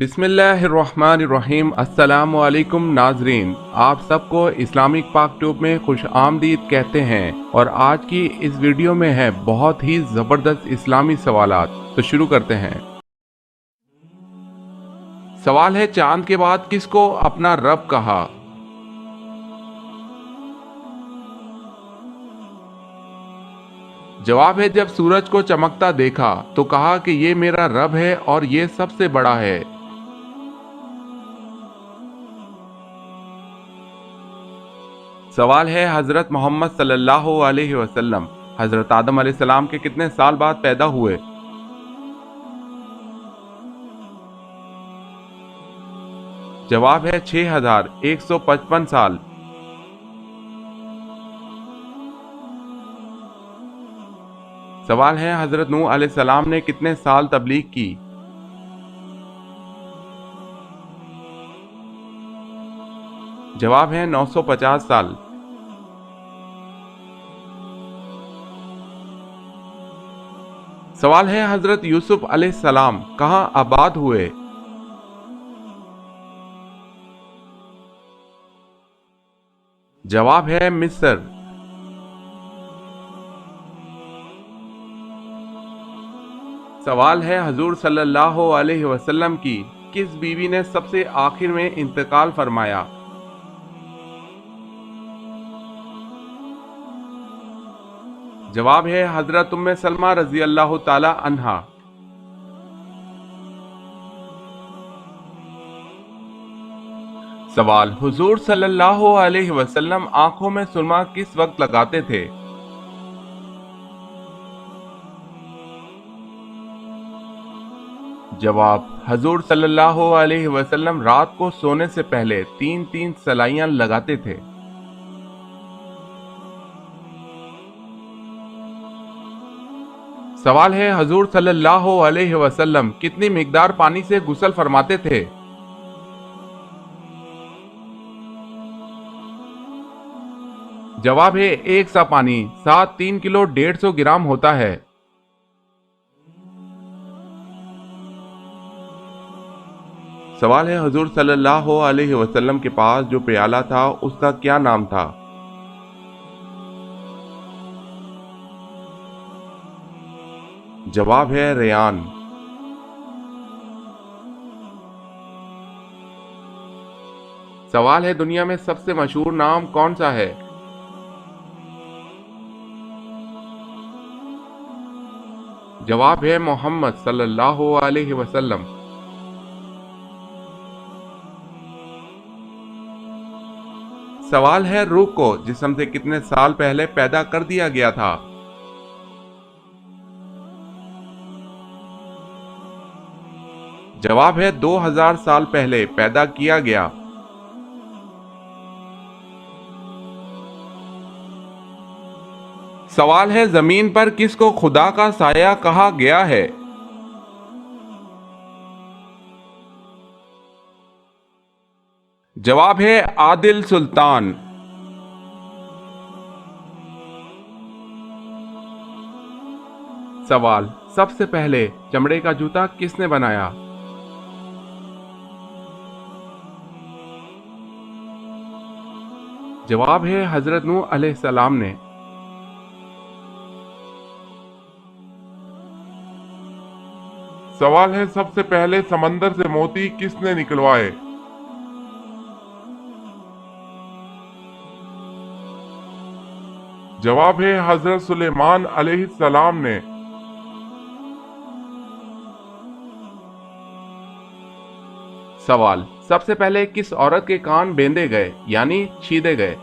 بسم اللہ الرحمن الرحیم۔ السلام علیکم ناظرین، آپ سب کو اسلامک پاک ٹیوب میں خوش آمدید کہتے ہیں، اور آج کی اس ویڈیو میں ہے بہت ہی زبردست اسلامی سوالات۔ تو شروع کرتے ہیں۔ سوال ہے، چاند کے بعد کس کو اپنا رب کہا؟ جواب ہے، جب سورج کو چمکتا دیکھا تو کہا کہ یہ میرا رب ہے اور یہ سب سے بڑا ہے۔ سوال ہے، حضرت محمد صلی اللہ علیہ وسلم حضرت آدم علیہ السلام کے کتنے سال بعد پیدا ہوئے؟ جواب ہے 6155 سال۔ سوال ہے، حضرت نوح علیہ السلام نے کتنے سال تبلیغ کی؟ جواب ہے 950 سال۔ سوال ہے، حضرت یوسف علیہ السلام کہاں آباد ہوئے؟ جواب ہے مصر۔ سوال ہے، حضور صلی اللہ علیہ وسلم کی کس بیوی نے سب سے آخر میں انتقال فرمایا؟ جواب ہے حضرت ام سلمہ رضی اللہ تعالی عنہا۔ سوال، حضور صلی اللہ علیہ وسلم آنکھوں میں سرما کس وقت لگاتے تھے؟ جواب، حضور صلی اللہ علیہ وسلم رات کو سونے سے پہلے 3 سلائیاں لگاتے تھے۔ سوال ہے، حضور صلی اللہ علیہ وسلم کتنی مقدار پانی سے غسل فرماتے تھے؟ جواب ہے، ایک سا پانی 3 کلو 150 گرام ہوتا ہے۔ سوال ہے، حضور صلی اللہ علیہ وسلم کے پاس جو پیالہ تھا اس کا کیا نام تھا؟ جواب ہے ریان۔ سوال ہے، دنیا میں سب سے مشہور نام کون سا ہے؟ جواب ہے محمد صلی اللہ علیہ وسلم۔ سوال ہے، روح کو جسم سے کتنے سال پہلے پیدا کر دیا گیا تھا؟ جواب ہے 2000 سال پہلے پیدا کیا گیا۔ سوال ہے، زمین پر کس کو خدا کا سایہ کہا گیا ہے؟ جواب ہے عادل سلطان۔ سوال، سب سے پہلے چمڑے کا جوتا کس نے بنایا؟ جواب ہے حضرت نوح علیہ السلام نے۔ سوال ہے، سب سے پہلے سمندر سے موتی کس نے نکلوائے؟ جواب ہے حضرت سلیمان علیہ السلام نے۔ سوال، سب سے پہلے کس عورت کے کان بیندے گئے یعنی چھیدے گئے؟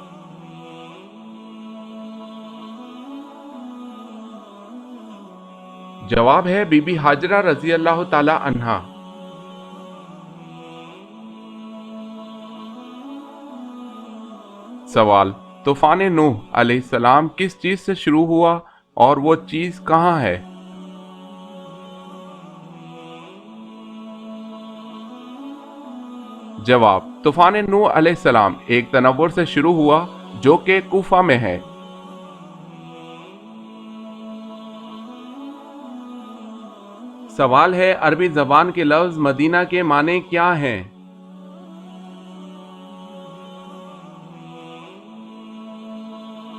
جواب ہے بی بی ہاجرہ رضی اللہ تعالی عنہا۔ سوال، طوفان نوح علیہ السلام کس چیز سے شروع ہوا اور وہ چیز کہاں ہے؟ جواب، طوفان نوح علیہ السلام ایک تنور سے شروع ہوا جو کہ کوفہ میں ہے۔ سوال ہے عربی زبان کے لفظ مدینہ کے معنی کیا ہیں؟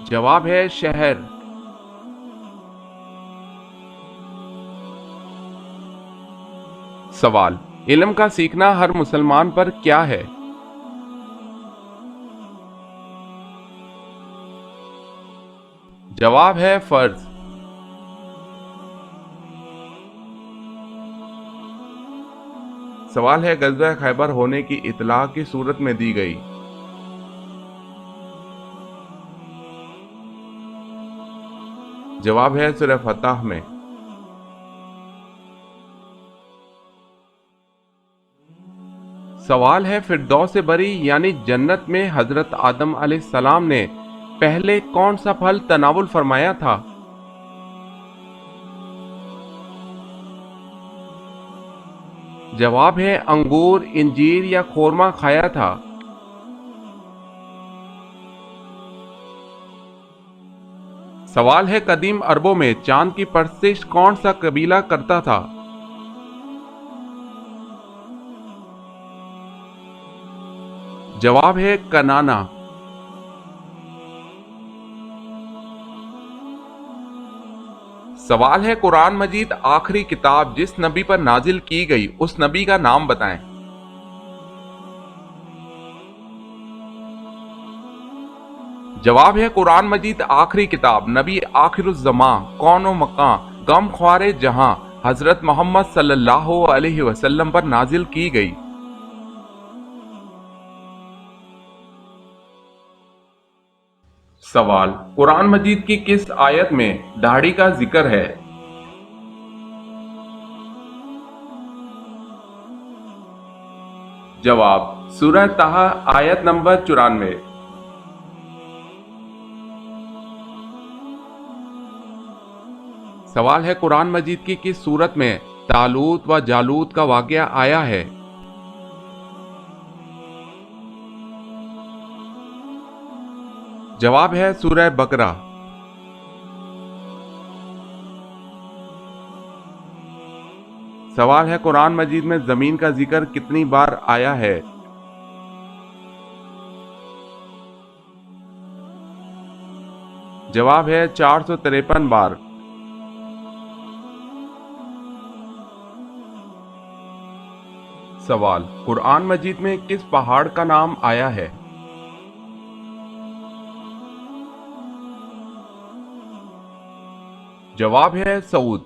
جواب ہے شہر۔ سوال، علم کا سیکھنا ہر مسلمان پر کیا ہے؟ جواب ہے فرض۔ سوال ہے غزوہ خیبر ہونے کی اطلاع کس صورت میں دی گئی؟ جواب ہے سورہ فتح میں۔ سوال ہے فردوس بری یعنی جنت میں حضرت آدم علیہ السلام نے پہلے کون سا پھل تناول فرمایا تھا؟ جواب ہے انگور، انجیر یا خورما کھایا تھا۔ سوال ہے قدیم عربوں میں چاند کی پرستش کون سا قبیلہ کرتا تھا؟ جواب ہے کنانا۔ سوال ہے قرآن مجید آخری کتاب جس نبی پر نازل کی گئی اس نبی کا نام بتائیں۔ جواب ہے قرآن مجید آخری کتاب نبی آخر الزمان کون و مکان غم خوار جہاں حضرت محمد صلی اللہ علیہ وسلم پر نازل کی گئی۔ سوال، قرآن مجید کی کس آیت میں داڑھی کا ذکر ہے؟ جواب، سورہ طہ آیت نمبر 94۔ سوال ہے قرآن مجید کی کس سورت میں طالوت و جالوت کا واقعہ آیا ہے؟ جواب ہے سورہ بقرہ۔ سوال ہے قرآن مجید میں زمین کا ذکر کتنی بار آیا ہے؟ جواب ہے 453 بار۔ سوال، قرآن مجید میں کس پہاڑ کا نام آیا ہے؟ جواب ہے سعود۔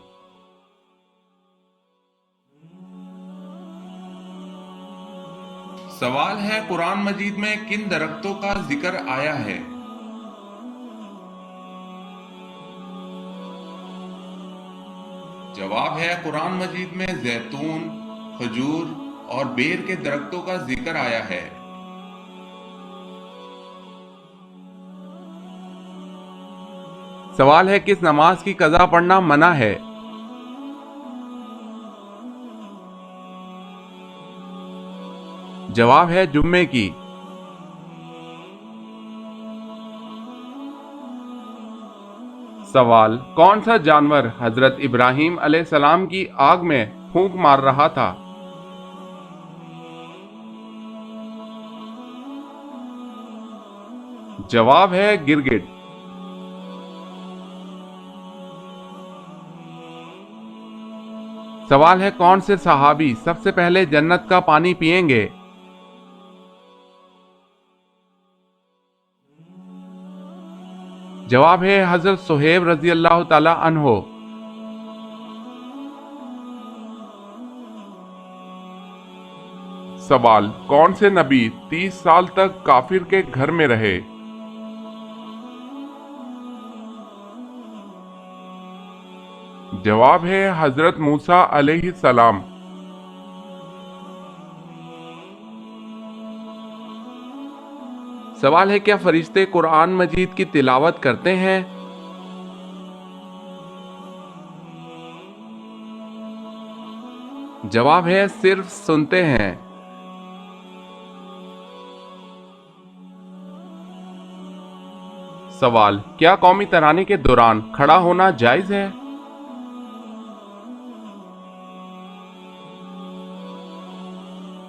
سوال ہے قرآن مجید میں کن درختوں کا ذکر آیا ہے؟ جواب ہے قرآن مجید میں زیتون، کھجور اور بیر کے درختوں کا ذکر آیا ہے۔ سوال ہے کس نماز کی قضا پڑھنا منع ہے؟ جواب ہے جمعے کی۔ سوال، کون سا جانور حضرت ابراہیم علیہ السلام کی آگ میں پھونک مار رہا تھا؟ جواب ہے گرگٹ۔ سوال ہے کون سے صحابی سب سے پہلے جنت کا پانی پئیں گے؟ جواب ہے حضرت صہیب رضی اللہ تعالی عنہ۔ سوال، کون سے نبی 30 سال تک کافر کے گھر میں رہے؟ جواب ہے حضرت موسیٰ علیہ السلام۔ سوال ہے کیا فرشتے قرآن مجید کی تلاوت کرتے ہیں؟ جواب ہے صرف سنتے ہیں۔ سوال، کیا قومی ترانے کے دوران کھڑا ہونا جائز ہے؟